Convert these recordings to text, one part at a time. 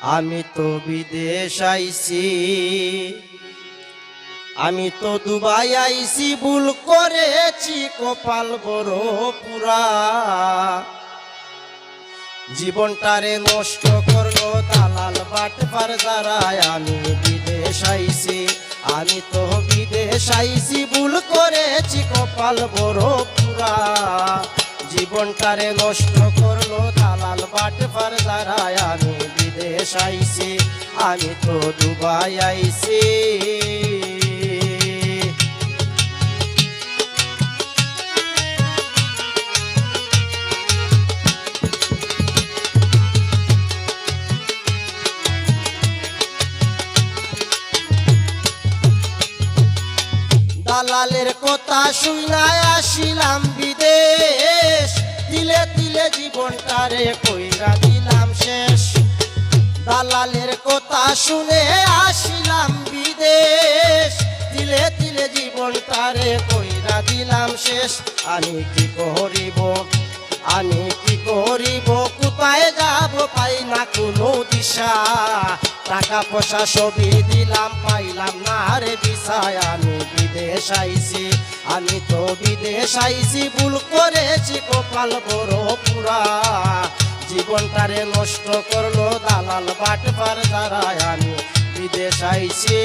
আমি তো বিদেশ আইছি, আমি তো দুবাই আইছি, ভুল করেছি কপাল বড় পুরা। জীবনটারে নষ্ট করলো দালাল বাটপার যারা। আমি বিদেশ আইছি, আমি তো বিদেশ আইছি, ভুল করেছি কপাল বড় পুরা। জীবনটারে নষ্ট করলো দালাল বাটপার যারা। আমি বিদেশ আইছি, আমি তো দুবাই আইছি। দালালের কথা শুনায় আসিলাম বিদেশ, তিলে তিলে জীবনটারে কইরা দিলাম শেষ। দালালের কথা শুনে আসিলাম বিদেশ, তিলে তিলে জীবনটারে কইরা দিলাম শেষ। আমি কি করিব, আমি কি করিব, কোথায় যাব পাই না কোনো দিশা। টাকা পয়সা সবই দিলাম, পাইলাম না রে দিশায়। আমি বিদেশ আইছি, আমি তো বিদেশ আইছি, ভুল করেছি কপাল বড় পুরা। জীবনটারে নষ্ট করলো দালাল বাটপার যারা। আমি বিদেশ আইছি।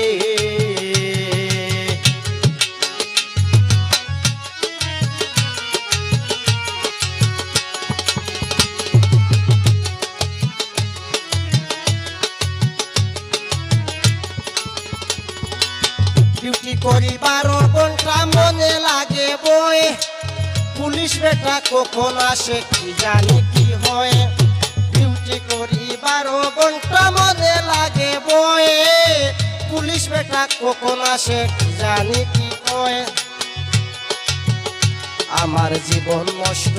ডিউটি করি 12 ঘন্টা, মনে লাগে বই। পুলিশ বেটা কখন আসে কি জানি কি হয়। ডিউটি করি 12 ঘন্টা, মনে লাগে বই। পুলিশ বেটা কখন আসে কি জানি কি হয়। আমার জীবন নষ্ট,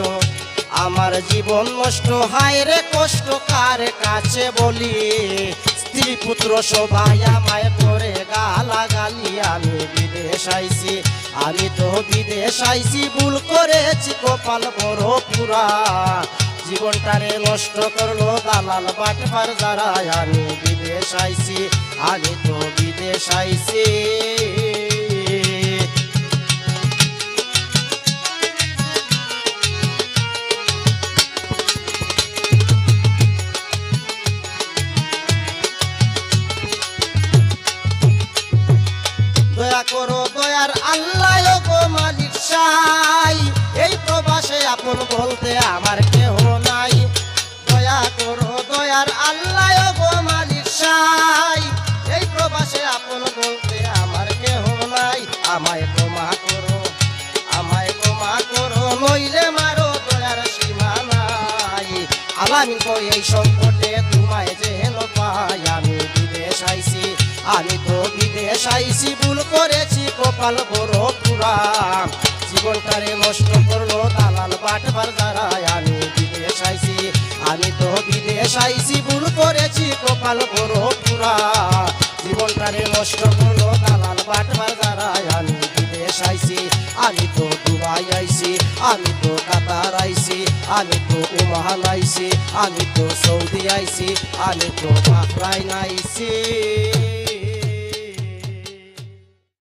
আমার জীবন নষ্ট, হায় রে কষ্ট কার কাছে বলি। স্ত্রী পুত্র সবাই আমায় করে গালাগালি। আমি বিদেশ আইছি, আমি তো বিদেশ আইছি, ভুল করেছি কপাল বড় পুরা। জীবনটারে নষ্ট করলো দালাল বাটপার যারা। আমি বিদেশ আইছি, আমি তো বিদেশ আইছি। দয়া করো দয়ার আল্লাহ গো মালিক সাই, এই প্রবাসে আপন বলতে আমার কেহ নাই। দয়া করো দয়ার আল্লাহ গো মালিক সাই, এই প্রবাসে আপন বলতে আমার কেহ নাই। আমায় ক্ষমা করো, আমায় ক্ষমা করো, নইলে মারো দয়ার সীমা নাই। আলামিন কই এই সংকটে তোমায় যেন পাই। আমি বিদেশ আইছি, আমি তো বিদেশ আইছি, ভুল করেছি কপাল বড় পুরা। জীবনটারে নষ্ট করলো দালাল বাটপার যারা। আমি বিদেশ আইছি, আমি তো বিদেশ আইছি, ভুল করেছি কপাল বড় পুরা। জীবনটারে নষ্ট করলো দালাল বাটপার যারা। আমি বিদেশ আইছি, আমি তো দুবাই আইছি, আমি তো কাতার আইছি, আমি তো ওমান আইছি, আমি তো সৌদি আইছি, আমি তো বাহরাইন আইছি।